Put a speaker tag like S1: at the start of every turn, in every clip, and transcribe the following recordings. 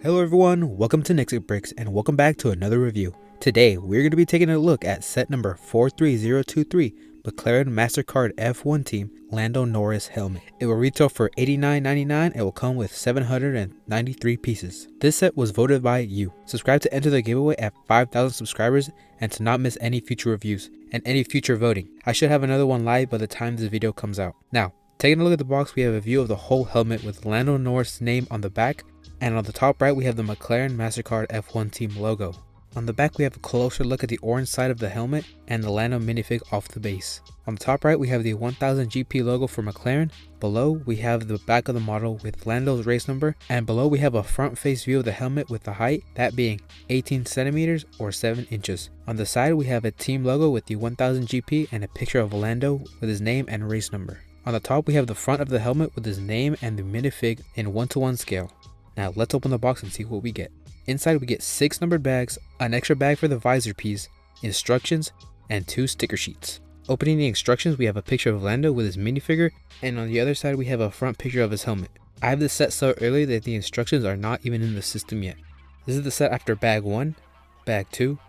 S1: Hello everyone, welcome to Nixit Bricks and welcome back to another review. Today we're going to be taking a look at set number 43023 McLaren Mastercard F1 Team Lando Norris helmet. It will retail for $89.99 and will come with 793 pieces. This set was voted by you. Subscribe to enter the giveaway at 5,000 subscribers and to not miss any future reviews and any future voting. I should have another one live by the time this video comes out. Now, taking a look at the box, we have a view of the whole helmet with Lando Norris' name on the back. And on the top right, we have the McLaren Mastercard F1 Team logo. On the back, we have a closer look at the orange side of the helmet and the Lando minifig off the base. On the top right, we have the 1000 GP logo for McLaren. Below, we have the back of the model with Lando's race number. And below, we have a front face view of the helmet with the height, that being 18 centimeters or 7 inches. On the side, we have a team logo with the 1000 GP and a picture of Lando with his name and race number. On the top, we have the front of the helmet with his name and the minifig in 1:1 scale. Now let's open the box and see what we get. Inside we get 6 numbered bags, an extra bag for the visor piece, instructions, and 2 sticker sheets. Opening the instructions, we have a picture of Lando with his minifigure, and on the other side we have a front picture of his helmet. I have this set so early that the instructions are not even in the system yet. This is the set after bag 1, bag 2,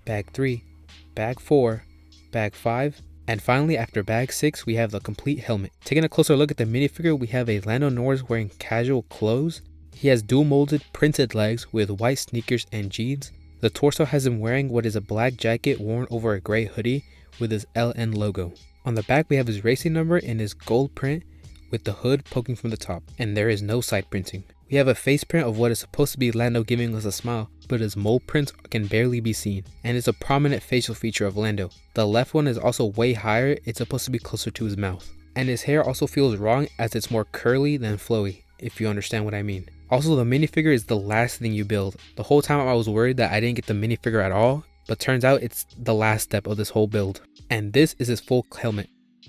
S1: bag 3, bag 4, bag 5, and finally after bag 6 we have the complete helmet. Taking a closer look at the minifigure, we have a Lando Norris wearing casual clothes. He has dual molded printed legs with white sneakers and jeans. The torso has him wearing what is a black jacket worn over a gray hoodie with his LN logo. On the back we have his racing number in his gold print with the hood poking from the top, and there is no side printing. We have a face print of what is supposed to be Lando giving us a smile, but his mold prints can barely be seen, and it's a prominent facial feature of Lando. The left one is also way higher, it's supposed to be closer to his mouth. And his hair also feels wrong as it's more curly than flowy, if you understand what I mean. Also, the minifigure is the last thing you build. The whole time I was worried that I didn't get the minifigure at all, but turns out it's the last step of this whole build. And this is his full helmet.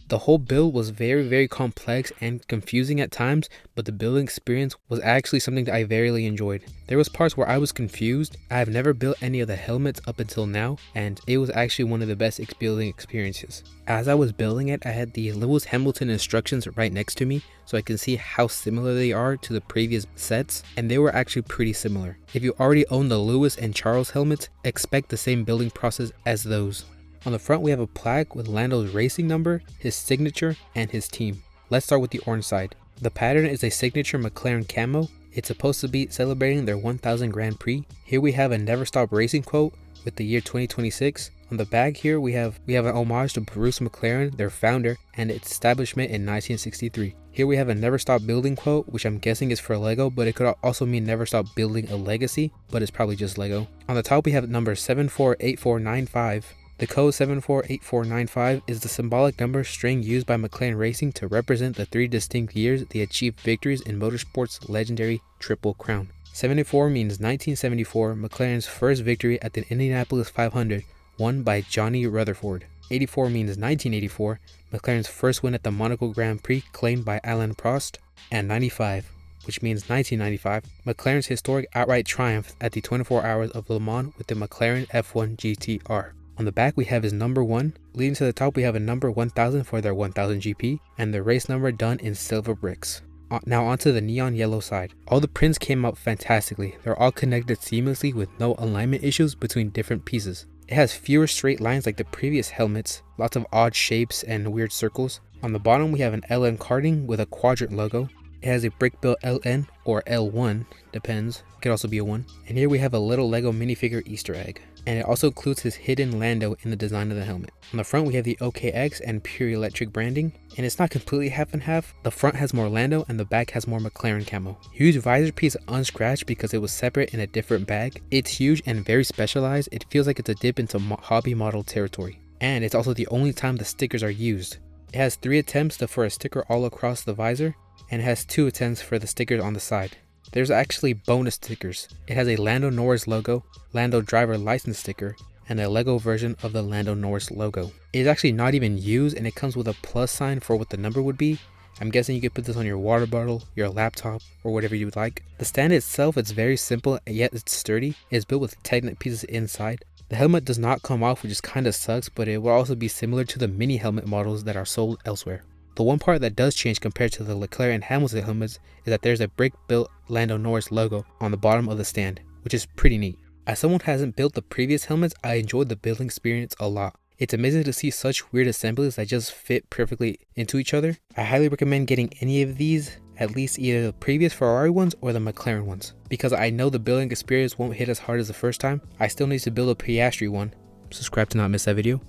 S1: The whole build was very complex and confusing at times, but the building experience was actually something that I very enjoyed. There was parts where I was confused. I have never built any of the helmets up until now, and it was actually one of the best building experiences. As I was building it, I had the Lewis Hamilton instructions right next to me, so I can see how similar they are to the previous sets, and they were actually pretty similar. If you already own the Lewis and Charles helmets, expect the same building process as those. On the front we have a plaque with Lando's racing number, his signature, and his team. Let's start with the orange side. The pattern is a signature McLaren camo. It's supposed to be celebrating their 1000 Grand Prix. Here we have a never stop racing quote with the year 2026. On the back here we have an homage to Bruce McLaren, their founder, and its establishment in 1963. Here we have a never stop building quote, which I'm guessing is for Lego, but it could also mean never stop building a legacy, but it's probably just Lego. On the top we have number 748495. The code 748495 is the symbolic number string used by McLaren Racing to represent the 3 distinct years they achieved victories in motorsport's legendary Triple Crown. 74 means 1974, McLaren's first victory at the Indianapolis 500, won by Johnny Rutherford. 84 means 1984, McLaren's first win at the Monaco Grand Prix claimed by Alain Prost. And 95, which means 1995, McLaren's historic outright triumph at the 24 Hours of Le Mans with the McLaren F1 GTR. On the back we have his number 1, leading to the top we have a number 1000 for their 1000 GP, and the race number done in silver bricks. Now onto the neon yellow side. All the prints came out fantastically. They're all connected seamlessly with no alignment issues between different pieces. It has fewer straight lines like the previous helmets, lots of odd shapes and weird circles. On the bottom we have an LN karting with a quadrant logo. It has a brick built LN or L1, depends, could also be a 1. And here we have a little Lego minifigure Easter egg. And it also includes his hidden Lando in the design of the helmet. On the front we have the OKX and Pure Electric branding, and it's not completely half and half. The front has more Lando and the back has more McLaren camo. Huge visor piece unscratched because it was separate in a different bag. It's huge and very specialized. It feels like it's a dip into hobby model territory. And it's also the only time the stickers are used. It has 3 attempts for a sticker all across the visor, and it has 2 attempts for the stickers on the side. There's actually bonus stickers. It has a Lando Norris logo, Lando driver license sticker, and a Lego version of the Lando Norris logo. It is actually not even used, and it comes with a plus sign for what the number would be. I'm guessing you could put this on your water bottle, your laptop, or whatever you would like. The stand itself is very simple, yet it's sturdy. It's built with Technic pieces inside. The helmet does not come off, which just kinda sucks, but it will also be similar to the mini helmet models that are sold elsewhere. The one part that does change compared to the Leclerc and Hamilton helmets is that there's a brick-built Lando Norris logo on the bottom of the stand, which is pretty neat. As someone who hasn't built the previous helmets, I enjoyed the building experience a lot. It's amazing to see such weird assemblies that just fit perfectly into each other. I highly recommend getting any of these, at least either the previous Ferrari ones or the McLaren ones, because I know the building experience won't hit as hard as the first time. I still need to build a Piastri one. Subscribe to not miss that video.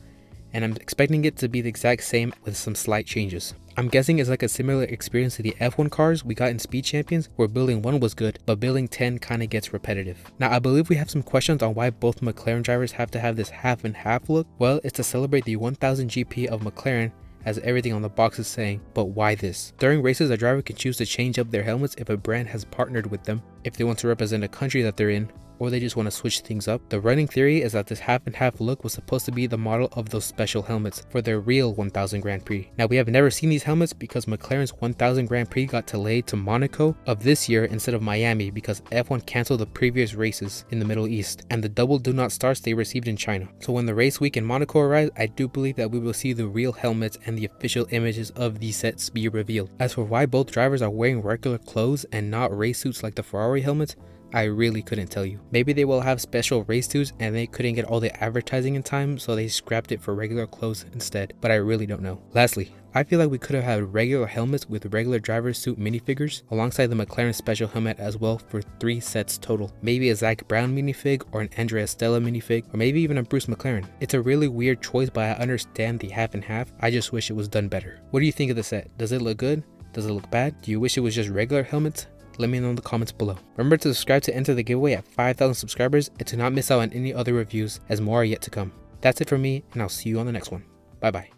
S1: And I'm expecting it to be the exact same with some slight changes. I'm guessing it's like a similar experience to the F1 cars we got in Speed Champions, where building 1 was good, but building 10 kinda gets repetitive. Now I believe we have some questions on why both McLaren drivers have to have this half and half look. Well, it's to celebrate the 1000 GP of McLaren, as everything on the box is saying, but why this? During races, a driver can choose to change up their helmets if a brand has partnered with them, if they want to represent a country that they're in, or they just want to switch things up. The running theory is that this half and half look was supposed to be the model of those special helmets for their real 1000 Grand Prix. Now we have never seen these helmets because McLaren's 1000 Grand Prix got delayed to Monaco of this year instead of Miami because F1 canceled the previous races in the Middle East and the double do not starts they received in China. So when the race week in Monaco arrives, I do believe that we will see the real helmets and the official images of these sets be revealed. As for why both drivers are wearing regular clothes and not race suits like the Ferrari helmets, I really couldn't tell you. Maybe they will have special race suits and they couldn't get all the advertising in time, so they scrapped it for regular clothes instead, but I really don't know. Lastly, I feel like we could have had regular helmets with regular driver suit minifigures alongside the McLaren special helmet as well for 3 sets total. Maybe a Zach Brown minifig or an Andrea Stella minifig, or maybe even a Bruce McLaren. It's a really weird choice, but I understand the half and half. I just wish it was done better. What do you think of the set? Does it look good? Does it look bad? Do you wish it was just regular helmets? Let me know in the comments below. Remember to subscribe to enter the giveaway at 5,000 subscribers and to not miss out on any other reviews, as more are yet to come. That's it for me, and I'll see you on the next one. Bye bye.